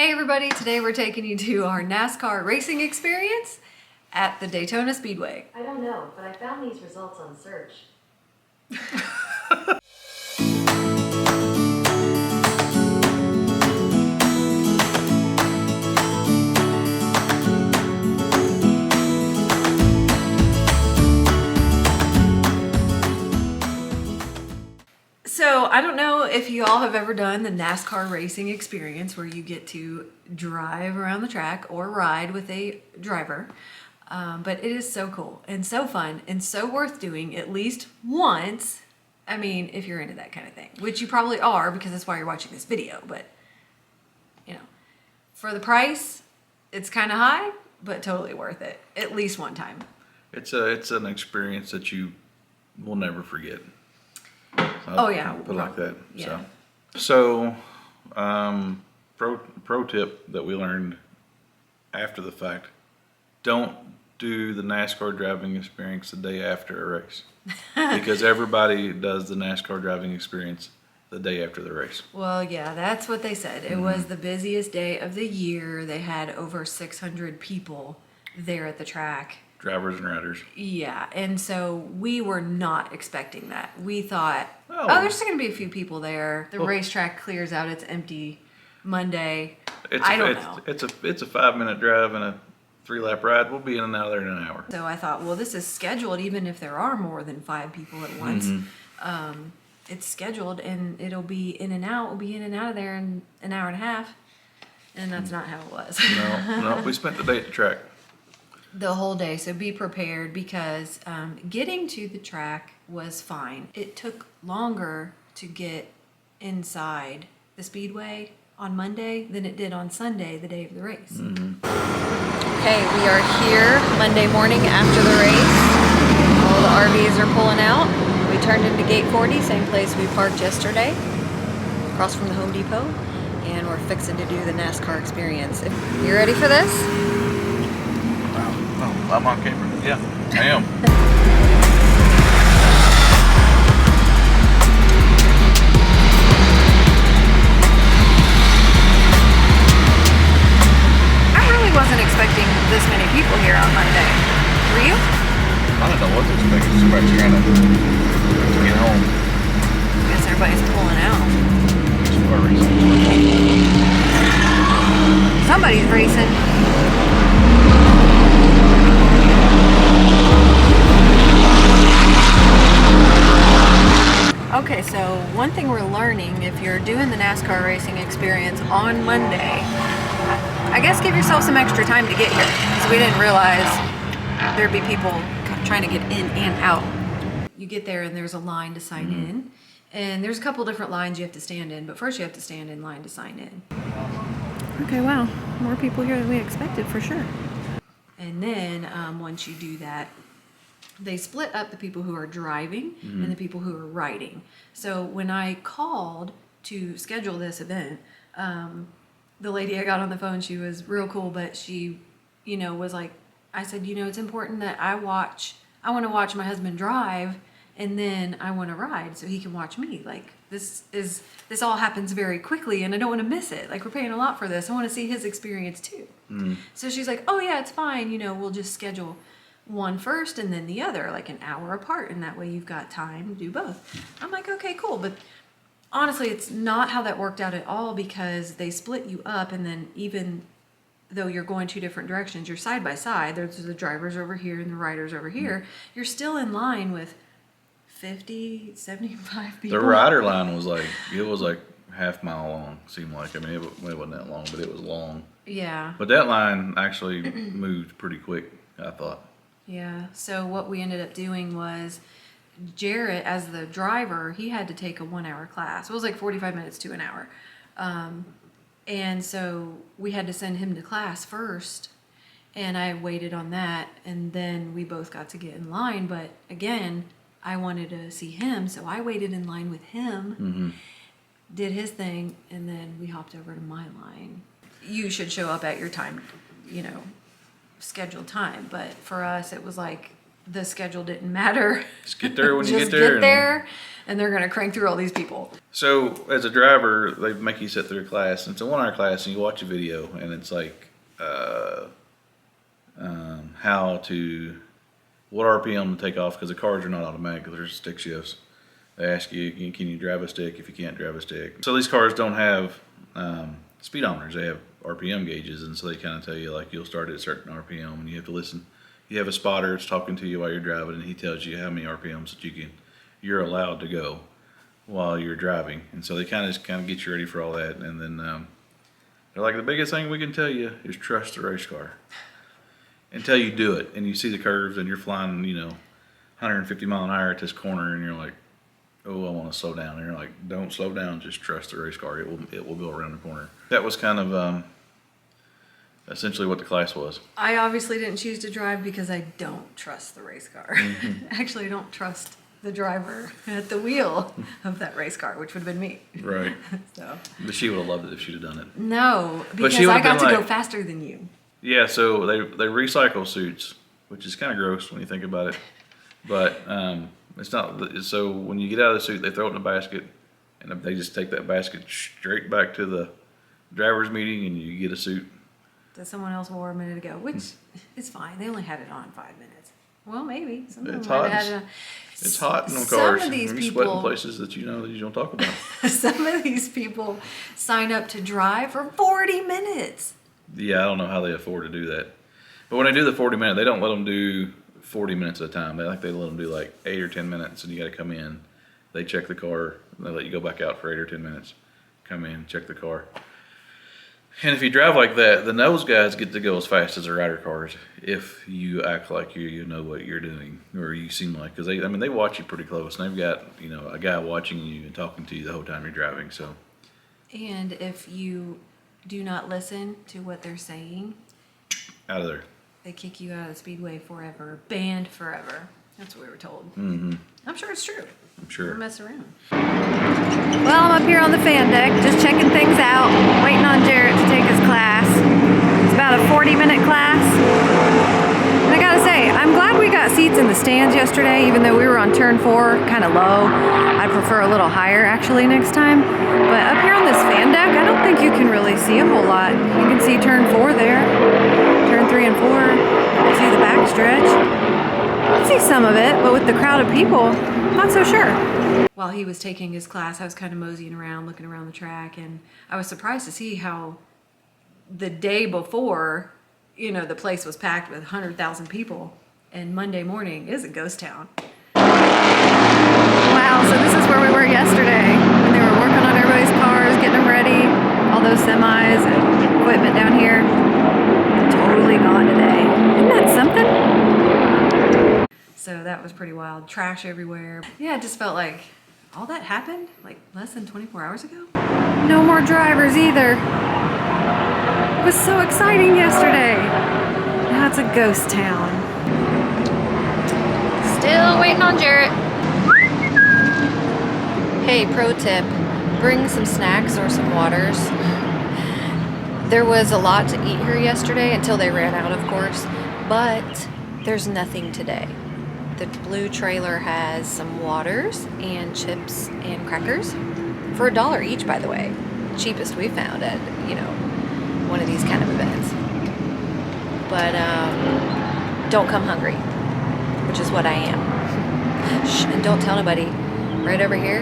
Hey everybody, today we're taking you to our NASCAR racing experience at the Daytona Speedway. I don't know, but I found these results on search. So I don't know if you all have ever done the NASCAR racing experience where you get to drive around the track or ride with a driver, but it is so cool and so fun and so worth doing at least once. I mean, if you're into that kind of thing, which you probably are because that's why you're watching this video, but you know, for the price, it's kind of high, but totally worth it at least one time. It's an experience that you will never forget. Oh yeah, put it like that. Yeah. So pro tip that we learned after the fact: don't do the NASCAR driving experience the day after a race, because everybody does the NASCAR driving experience the day after the race. Well, yeah, that's what they said. It was the busiest day of the year. They had over 600 people there at the track. Drivers and riders. Yeah, and so we were not expecting that. We thought, oh there's going to be a few people there. The racetrack clears out. It's empty Monday. I don't know. It's a 5-minute drive and a 3-lap ride. We'll be in and out of there in an hour. So I thought, well, this is scheduled even if there are more than 5 people at once. It's scheduled and it'll be in and out. We'll be in and out of there in an hour and a half. And that's not how it was. No, we spent the day at the track. The whole day, so be prepared because getting to the track was fine. It took longer to get inside the speedway on Monday than it did on Sunday, the day of the race. Okay, we are here Monday morning after the race. All the RVs are pulling out. We turned into gate 40, same place we parked yesterday, across from the Home Depot, and we're fixing to do the NASCAR experience. You ready for this? I'm on camera. Yeah, I am. I really wasn't expecting this many people here on Monday. Were you? I don't know what to expect. Somebody's trying to get home. I guess everybody's pulling out. Somebody's racing. Okay, so one thing we're learning, if you're doing the NASCAR racing experience on Monday, I guess give yourself some extra time to get here, because we didn't realize there'd be people trying to get in and out. You get there and there's a line to sign in, and there's a couple different lines you have to stand in, but first you have to stand in line to sign in. Okay, wow, more people here than we expected for sure. And then once you do that, they split up the people who are driving and the people who are riding. So when I called to schedule this event, the lady I got on the phone, she was real cool, but she, was like, I said, it's important that I want to watch my husband drive, and then I want to ride so he can watch me. Like, this all happens very quickly, and I don't want to miss it. Like, we're paying a lot for this. I want to see his experience too. So she's like, oh yeah, it's fine. We'll just schedule one first and then the other, like an hour apart, and that way you've got time to do both. I'm like, okay, cool. But honestly, it's not how that worked out at all, because they split you up, and then even though you're going 2 different directions, you're side by side. There's the drivers over here and the riders over here. You're still in line with 50, 75 people. The rider line was like half mile long, seemed like. I mean, it wasn't that long, but it was long. Yeah. But that line actually moved pretty quick, I thought. Yeah, so what we ended up doing was Jarrett, as the driver, he had to take a 1-hour class. It was like 45 minutes to an hour. And so we had to send him to class first, and I waited on that, and then we both got to get in line. But again, I wanted to see him, so I waited in line with him, did his thing, and then we hopped over to my line. You should show up at your time, scheduled time, but for us it was like the schedule didn't matter. Just get there when you Just get there. get there, and they're gonna crank through all these people. So as a driver, they make you sit through a class. And it's a 1 hour class, and you watch a video, and it's like what RPM to take off, because the cars are not automatic. There's stick shifts. They ask you, can you drive a stick if you can't drive a stick? So these cars don't have speedometers. They have RPM gauges, and so they kind of tell you, like, you'll start at a certain RPM, and you have to listen. You have a spotter that's talking to you while you're driving, and he tells you how many RPMs that you're allowed to go while you're driving. And so they kind of get you ready for all that. And then they're like, the biggest thing we can tell you is trust the race car until you do it, and you see the curves, and you're flying 150 mile an hour at this corner, and you're like, oh, I want to slow down. And you're like, don't slow down, just trust the race car. It will go around the corner. That was kind of essentially what the class was. I obviously didn't choose to drive because I don't trust the race car. Actually, I don't trust the driver at the wheel of that race car, which would have been me. Right. So. But she would have loved it if she'd have done it. No, But because she would I have got to been go like- faster than you. Yeah, so they recycle suits, which is kind of gross when you think about it. But it's not. So when you get out of the suit, they throw it in a basket, and they just take that basket straight back to the driver's meeting, and you get a suit. That someone else wore a minute ago, which is fine. They only had it on 5 minutes. Well, maybe. Some of them It's might hot. have had it on. It's hot in them Some cars. of these You sweat in people, places that you don't talk about. some of these people sign up to drive for 40 minutes. Yeah, I don't know how they afford to do that. But when they do the 40-minute, they don't let them do 40 minutes at a time. They let them do like 8 or 10 minutes, and you got to come in. They check the car. They let you go back out for 8 or 10 minutes. Come in, check the car. And if you drive like that, then those guys get to go as fast as the rider cars if you act like you know what you're doing, or you seem like, because they watch you pretty close, and they've got a guy watching you and talking to you the whole time you're driving. So. And if you do not listen to what they're saying, Out of there. they kick you out of the speedway forever, banned forever. That's what we were told. Mm-hmm. I'm sure it's true. I'm sure. Don't mess around. Well, I'm up here on the fan deck, just checking things out, waiting on Jarrett to take his class. It's about a 40-minute class. And I gotta say, I'm glad we got seats in the stands yesterday, even though we were on turn 4, kind of low. I'd prefer a little higher, actually, next time. But up here on this fan deck, I don't think you can really see a whole lot. You can see turn 4 there, turn 3 and 4. You can see the back stretch. I can see some of it, but with the crowd of people, not so sure. While he was taking his class, I was kind of moseying around, looking around the track, and I was surprised to see how the day before, the place was packed with 100,000 people, and Monday morning is a ghost town. Wow, so this is where we were yesterday, when they were working on everybody's cars, getting them ready, all those semis and equipment down here. Totally gone today. Isn't that something? So that was pretty wild. Trash everywhere. Yeah, it just felt like all that happened like less than 24 hours ago. No more drivers either. It was so exciting yesterday. Now it's a ghost town. Still waiting on Jarrett. Hey, pro tip, bring some snacks or some waters. There was a lot to eat here yesterday until they ran out, of course, but there's nothing today. The blue trailer has some waters and chips and crackers for $1 each, by the way. Cheapest we found at, one of these kind of events. But don't come hungry, which is what I am. Shh, and don't tell nobody. Right over here,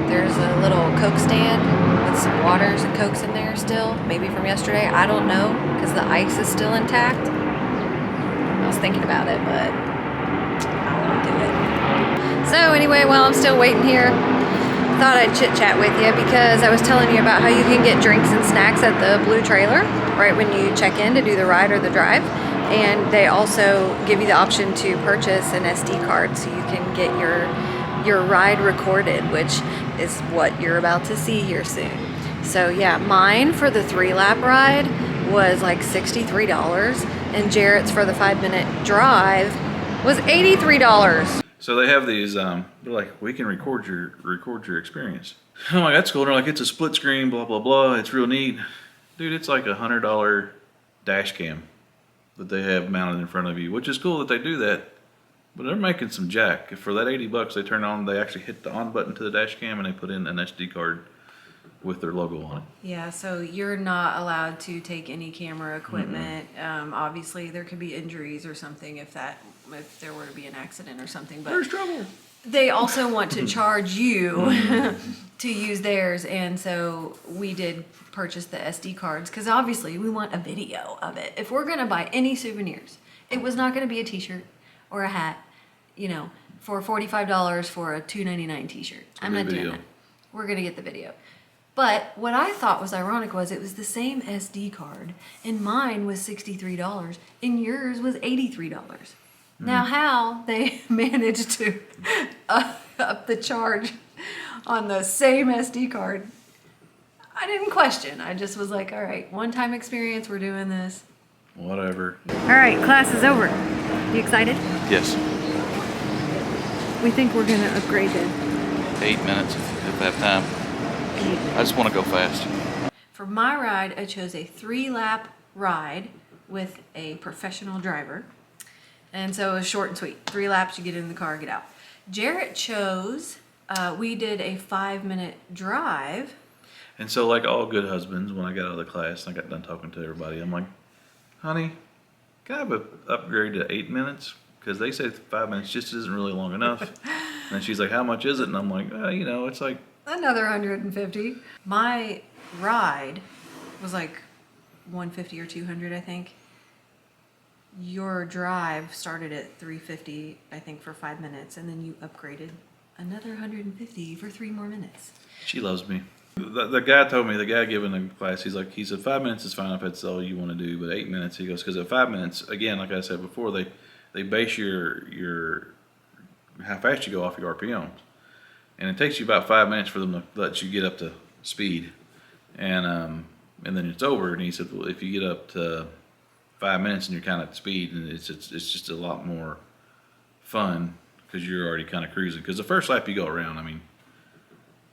there's a little Coke stand with some waters and Cokes in there still, maybe from yesterday. I don't know, because the ice is still intact. I was thinking about it, but do it. So anyway, while I'm still waiting here, thought I'd chit chat with you because I was telling you about how you can get drinks and snacks at the blue trailer right when you check in to do the ride or the drive, and they also give you the option to purchase an SD card so you can get your ride recorded, which is what you're about to see here soon. So yeah, mine for the 3-lap ride was like $63, and Jarrett's for the 5-minute drive was $83. So they have these. They're like, we can record your experience. I'm like, that's cool. They're like, it's a split screen, blah blah blah. It's real neat, dude. It's like $100 dash cam that they have mounted in front of you, which is cool that they do that. But they're making some jack. For that $80, they turn on. They actually hit the on button to the dash cam, and they put in an SD card with their logo on it. Yeah, so you're not allowed to take any camera equipment. Obviously, there could be injuries or something if there were to be an accident or something. But There's trouble. they also want to charge you to use theirs, and so we did purchase the SD cards because obviously we want a video of it. If we're gonna buy any souvenirs, it was not gonna be a T-shirt or a hat, you know, for $45 for a $2.99 T-shirt. I'm not doing that. We're gonna get the video. But what I thought was ironic was it was the same SD card, and mine was $63, and yours was $83. Now, how they managed to up the charge on the same SD card, I didn't question. I just was like, all right, one-time experience, we're doing this. Whatever. All right, class is over. You excited? Yes. We think we're gonna upgrade it. 8 minutes if I have time. I just want to go fast. For my ride, I chose a 3-lap ride with a professional driver. And so it was short and sweet. 3 laps, you get in the car, get out. Jarrett chose, we did a 5-minute drive. And so, like all good husbands, when I got out of the class and I got done talking to everybody, I'm like, honey, can I have an upgrade to 8 minutes? Because they say 5 minutes just isn't really long enough. And she's like, how much is it? And I'm like, you know, it's like Another 150. My ride was like 150 or 200, I think. Your drive started at 350, I think, for 5 minutes, and then you upgraded another 150 for 3 more minutes. She loves me. The guy told me, the guy giving the class, he said 5 minutes is fine if that's all you want to do, but 8 minutes, he goes, because at 5 minutes, again, like I said before, they base your how fast you go off your RPMs. And it takes you about 5 minutes for them to let you get up to speed. And then it's over. And he said, well, if you get up to 5 minutes and you're kind of at speed, and it's just a lot more fun because you're already kind of cruising. Because the first lap you go around, I mean,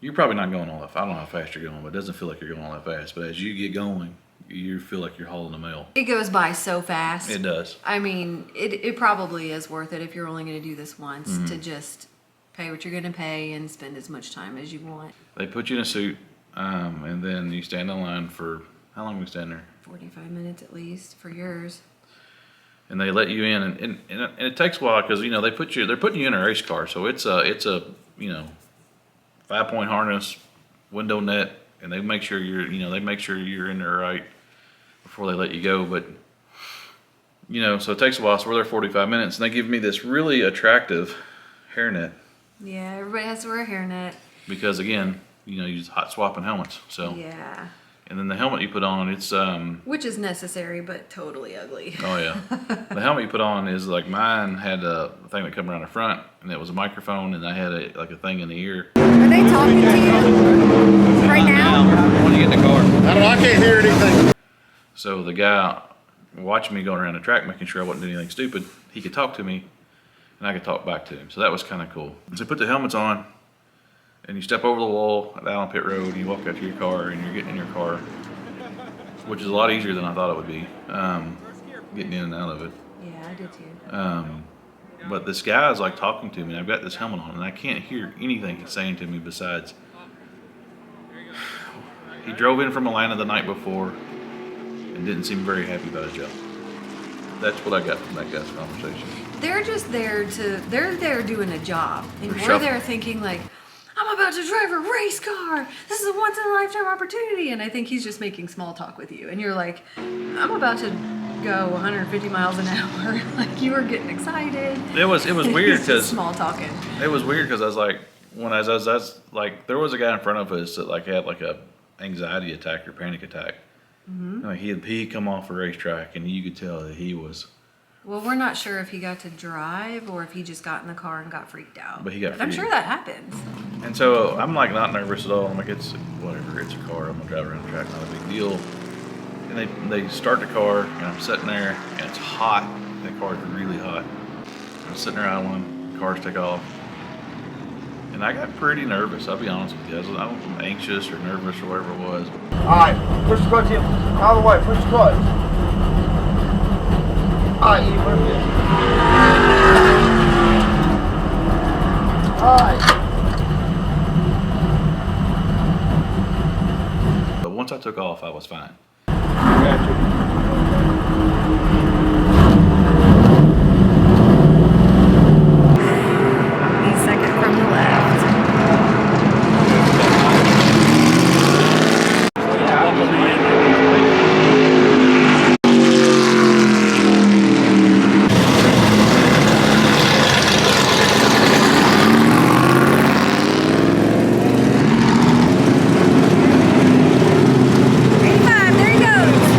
you're probably not going all that fast. I don't know how fast you're going, but it doesn't feel like you're going all that fast. But as you get going, you feel like you're hauling the mail. It goes by so fast. It does. I mean, it probably is worth it if you're only going to do this once to just pay what you're going to pay and spend as much time as you want. They put you in a suit, and then you stand in line for, how long we stand there? 45 minutes at least for yours. And they let you in, and it takes a while because they're putting you in a race car, so it's a 5-point harness, window net, and they make sure you're in there right before they let you go. But so it takes a while. So we're there 45 minutes, and they give me this really attractive hairnet. Yeah, everybody has to wear a hairnet. Because again, you just hot swapping helmets. So yeah. And then the helmet you put on, it's which is necessary, but totally ugly. Oh yeah, the helmet you put on is like mine had a thing that come around the front, and it was a microphone, and I had a thing in the ear. Are they talking to you right now? When you get in the car, I can't hear anything. So the guy watching me going around the track, making sure I wasn't doing anything stupid, he could talk to me, and I could talk back to him. So that was kind of cool. So put the helmets on, and you step over the wall at Allen Pit Road, and you walk out to your car, and you're getting in your car, which is a lot easier than I thought it would be, getting in and out of it. Yeah, I did too. But this guy is like talking to me, and I've got this helmet on, and I can't hear anything he's saying to me besides, he drove in from Atlanta the night before and didn't seem very happy about his job. That's what I got from that guy's conversation. They're just they're there doing a job. And They're we're there thinking like, I'm about to drive a race car. This is a once in a lifetime opportunity. And I think he's just making small talk with you. And you're like, I'm about to go 150 miles an hour. Like you were getting excited. It was weird because small talking. It was weird because I was like, when I was like, there was a guy in front of us that like had like a anxiety attack or panic attack. Mm-hmm. Like he'd come off a racetrack, and you could tell that he was. Well, we're not sure if he got to drive or if he just got in the car and got freaked out. But he got freaked. I'm sure that happens. And so I'm like not nervous at all. I'm like, it's whatever. It's a car. I'm gonna drive around the track. Not a big deal. And they start the car, and I'm sitting there, and it's hot. The car's really hot. I'm sitting there idling. Cars take off. And I got pretty nervous, I'll be honest with you. I don't know, anxious or nervous or whatever it was. Alright, push the clutch in. Out of the way, push the clutch. Alright, you perfect. Alright. But once I took off, I was fine. He's second from the left. There he goes.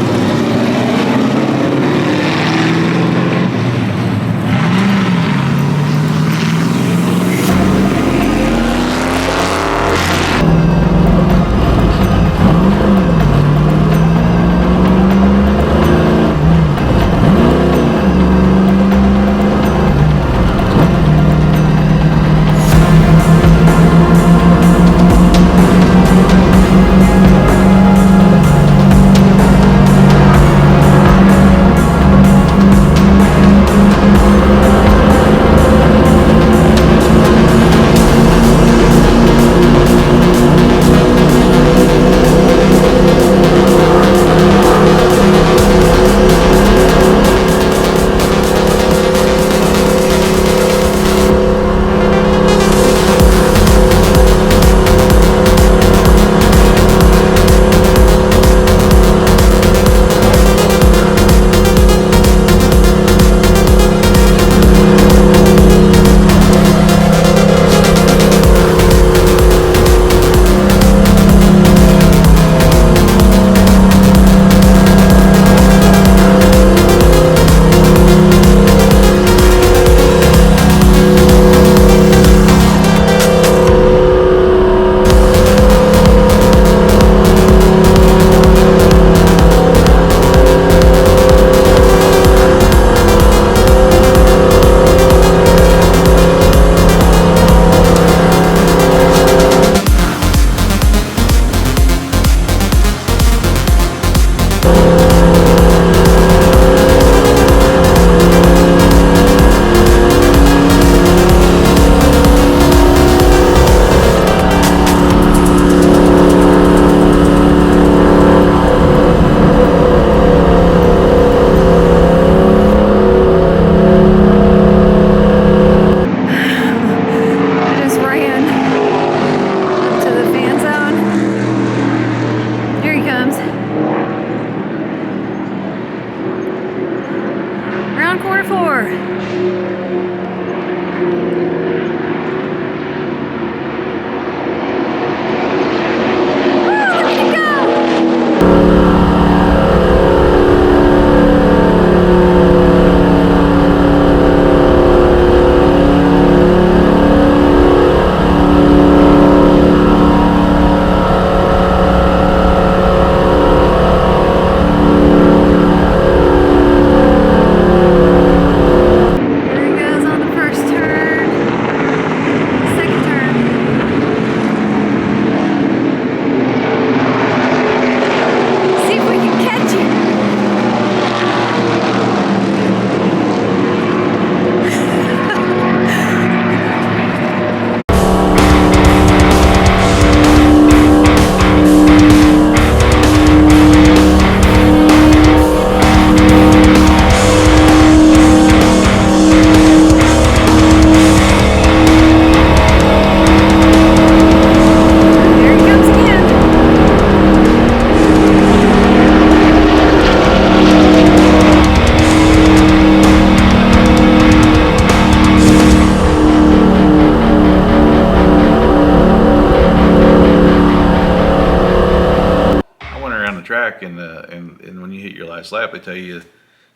track, and when you hit your last lap, they tell you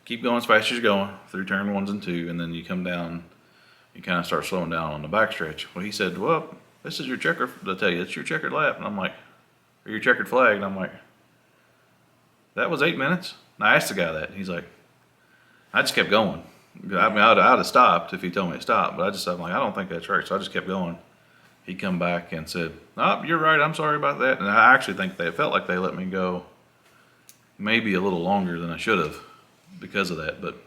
keep going as fast as you're going through turn 1s and 2, and then you come down, you kind of start slowing down on the backstretch. Well, he said, well, this is your checker, they'll tell you, it's your checkered lap. And I'm like, or your checkered flag. And I'm like, that was 8 minutes? And I asked the guy that, and he's like, I just kept going. I mean, I'd have stopped if he told me to stop, but I'm like, I don't think that's right. So I just kept going. He come back and said, oh, you're right, I'm sorry about that. And I actually think they felt like they let me go maybe a little longer than I should have because of that, but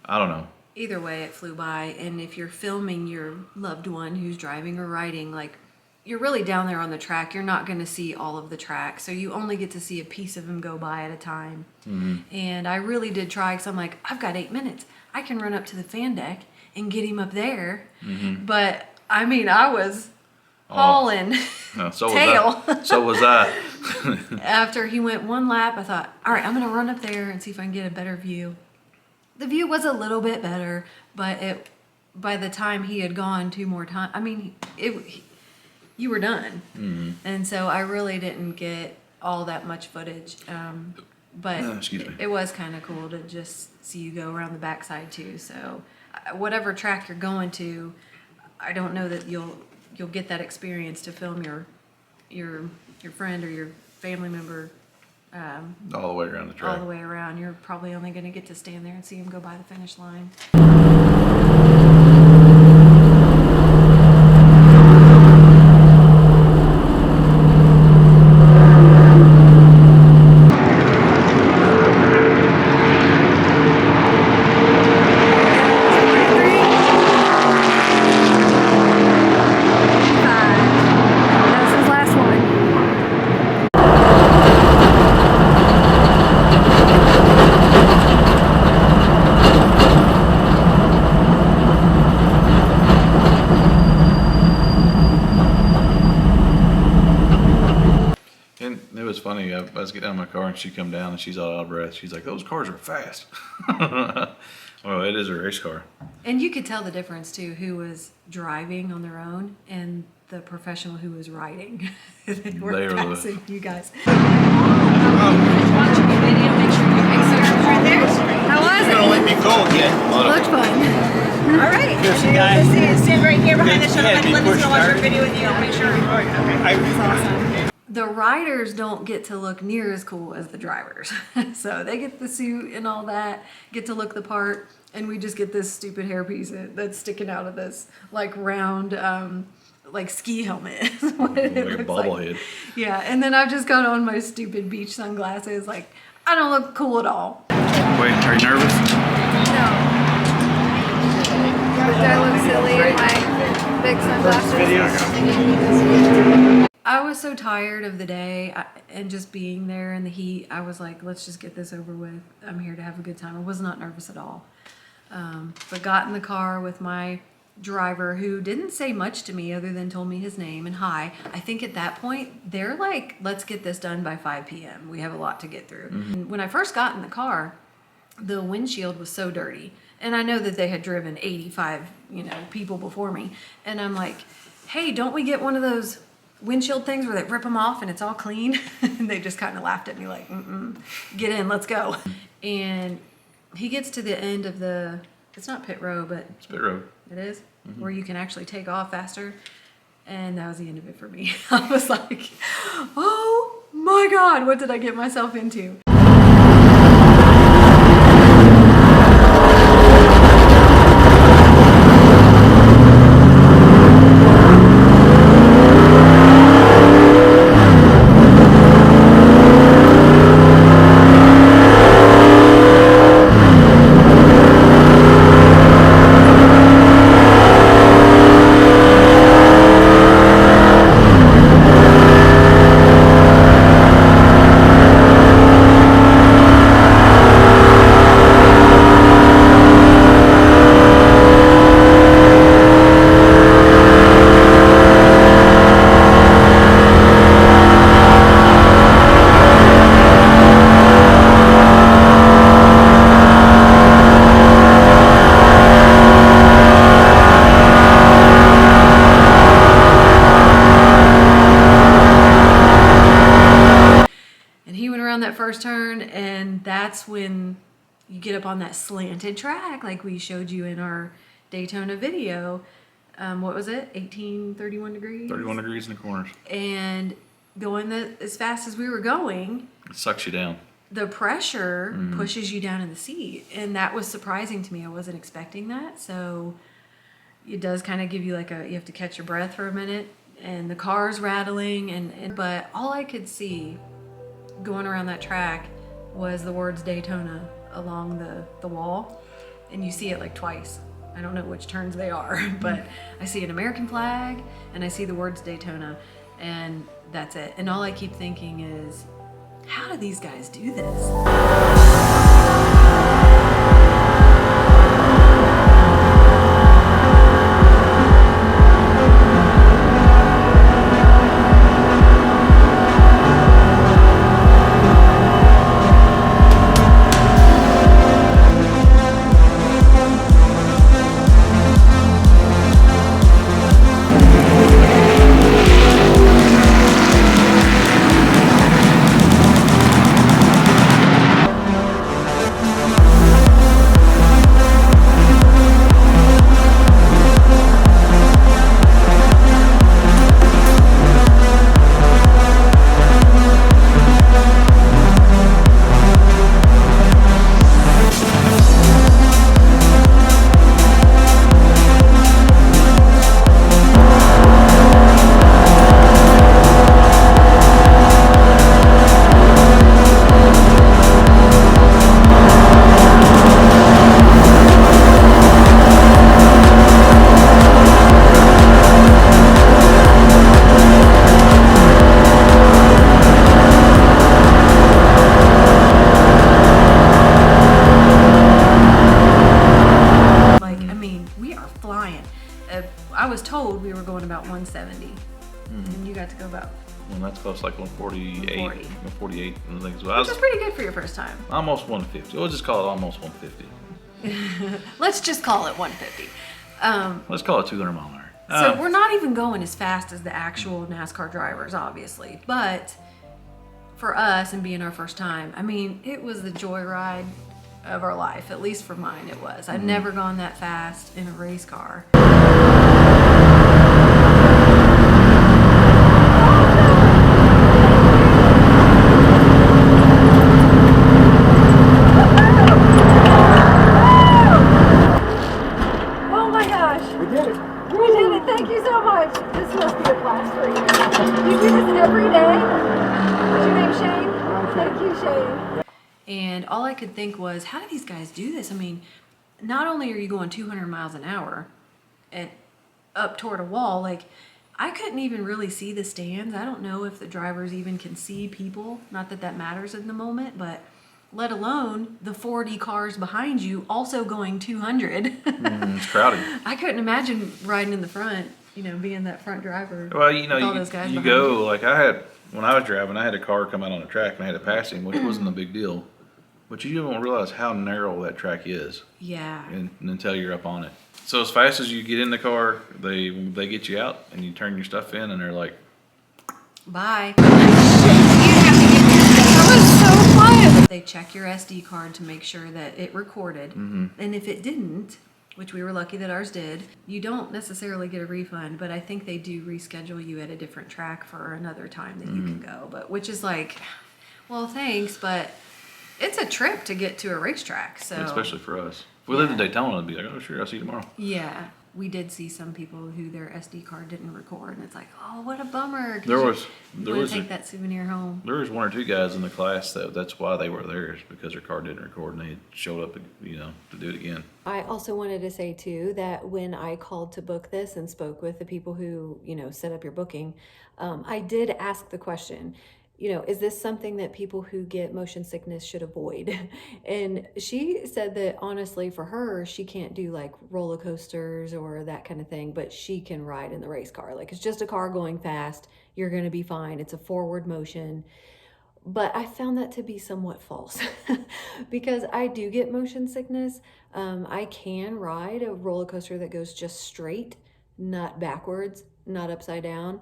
I don't know. either way, it flew by. And if you're filming your loved one who's driving or riding, like, you're really down there on the track. You're not going to see all of the track. So you only get to see a piece of him go by at a time. And I really did try, because I'm like, I've got 8 minutes. I can run up to the fan deck and get him up there. But, I mean, I was hauling No, so tail. Was I. So was I. After he went one lap, I thought, all right, I'm going to run up there and see if I can get a better view. The view was a little bit better, but by the time he had gone 2 more times, I mean, you were done. And so I really didn't get all that much footage. But Excuse me. it was kind of cool to just see you go around the backside too. So whatever track you're going to, I don't know that you'll get that experience to film your friend or your family member All the way around the track. all the way around. You're probably only going to get to stand there and see him go by the finish line. And it was funny. I was getting out of my car and she come down and she's all out of breath. She's like, "Those cars are fast." Well, it is a race car. And you could tell the difference too, who was driving on their own and the professional who was riding. They were They were the- passing you guys. Watching your video, make sure you make sure right there. How was You're gonna let me go again. Looked fun. All right. Here's the guy. Stand right here behind the shuttle. Yeah, be Linda's push gonna watch your start. video with you. Make sure. The riders don't get to look near as cool as the drivers. So they get the suit and all that, get to look the part, and we just get this stupid hairpiece that's sticking out of this like round like ski helmet. is what it Like a looks bobblehead. Yeah, and then I've just got on my stupid beach sunglasses. Like, I don't look cool at all. Wait, are you nervous? No. Do I look silly in my big sunglasses? I was so tired of the day and just being there in the heat. I was like, let's just get this over with. I'm here to have a good time. I was not nervous at all. But got in the car with my driver, who didn't say much to me other than told me his name and hi. I think at that point, they're like, let's get this done by 5 p.m. We have a lot to get through. And when I first got in the car, the windshield was so dirty. And I know that they had driven 85, people before me. And I'm like, hey, don't we get one of those windshield things where they rip them off and it's all clean? And they just kind of laughed at me like, get in, let's go. And he gets to the end of it's not pit row, but It's pit road. it is, where you can actually take off faster. And that was the end of it for me. I was like, oh my God, what did I get myself into? That first turn, and that's when you get up on that slanted track like we showed you in our Daytona video. What was it? 31 degrees? 31 degrees in the corners. And going as fast as we were going, It sucks you down. the pressure pushes you down in the seat. And that was surprising to me. I wasn't expecting that. So it does kind of give you you have to catch your breath for a minute. And the car's rattling. But all I could see going around that track was the words Daytona along the wall. and you see it like twice. I don't know which turns they are, but I see an American flag and I see the words Daytona, and that's it. And all I keep thinking is, how do these guys do this? I was told we were going about 170, and you got to go about Well, that's close, like 148, 40. 148 and things. Well, which is pretty good for your first time. almost 150. We'll just call it almost 150. Let's just call it 150. Let's call it 200 mile an So hour. we're not even going as fast as the actual NASCAR drivers, obviously. But for us and being our first time, I mean, it was the joyride of our life. At least for mine, it was. I've never gone that fast in a race car. Oh my gosh. We did it. We did it. Thank you so much. This must be a blast for you. You do this every day? What's your name, Shane? Thank you, Shane. And all I could think was, how do these guys do this? I mean, not only are you going 200 miles an hour and up toward a wall, like, I couldn't even really see the stands. I don't know if the drivers even can see people. Not that that matters in the moment, but let alone the 40 cars behind you also going 200. It's crowded. I couldn't imagine riding in the front, you know, being that front driver. Well, you know, with all those guys you behind go, like when I was driving, I had a car come out on the track and I had to pass him, which wasn't a big deal. But you don't realize how narrow that track is Yeah. and until you're up on it. So as fast as you get in the car, they get you out and you turn your stuff in and they're like, Bye. That was so quiet. They check your SD card to make sure that it recorded. And if it didn't, which we were lucky that ours did, you don't necessarily get a refund, but I think they do reschedule you at a different track for another time that you can go. But which is like, well, thanks, but it's a trip to get to a racetrack. So especially for us. If we lived in Daytona, it'd be like, oh, sure, I'll see you tomorrow. yeah, we did see some people who their SD card didn't record, and it's like, oh, what a bummer. 'cause There you was wanna take that souvenir home. There was one or two guys in the class that's why they were there, is because their car didn't record and they had showed up, you know, to do it again. I also wanted to say too that when I called to book this and spoke with the people who, you know, set up your booking, I did ask the question, you know, is this something that people who get motion sickness should avoid? And she said that honestly for her, she can't do like roller coasters or that kind of thing, but she can ride in the race car. Like, it's just a car going fast. You're going to be fine. It's a forward motion. But I found that to be somewhat false because I do get motion sickness. I can ride a roller coaster that goes just straight, not backwards, not upside down,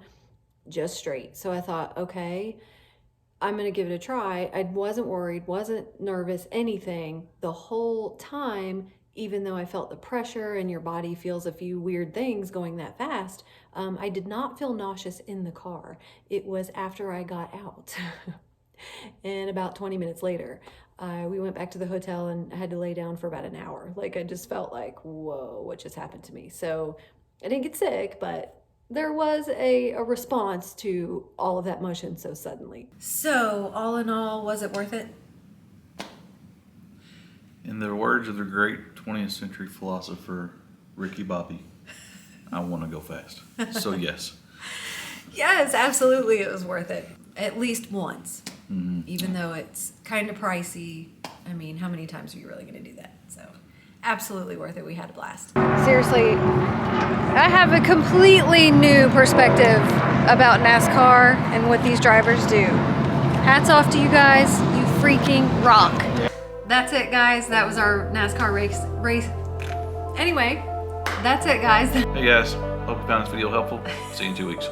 just straight. So I thought, okay, I'm going to give it a try. I wasn't worried, wasn't nervous, anything the whole time, even though I felt the pressure and your body feels a few weird things going that fast. I did not feel nauseous in the car. It was after I got out. And about 20 minutes later, we went back to the hotel and had to lay down for about an hour. Like, I just felt like, whoa, what just happened to me? So I didn't get sick, but there was a response to all of that motion so suddenly. So all in all, was it worth it? In In the words of the great 20th century philosopher Ricky Bobby, I want to go fast. So yes. Yes, absolutely, it was worth it. At least once. Even though it's kind of pricey. I mean, how many times are you really going to do that? So, absolutely worth it. We had a blast. Seriously, I have a completely new perspective about NASCAR and what these drivers do. Hats off to you guys. You freaking rock. That's it, guys. That was our NASCAR race. Anyway, that's it, guys. Hey guys, hope you found this video helpful. See you in 2 weeks.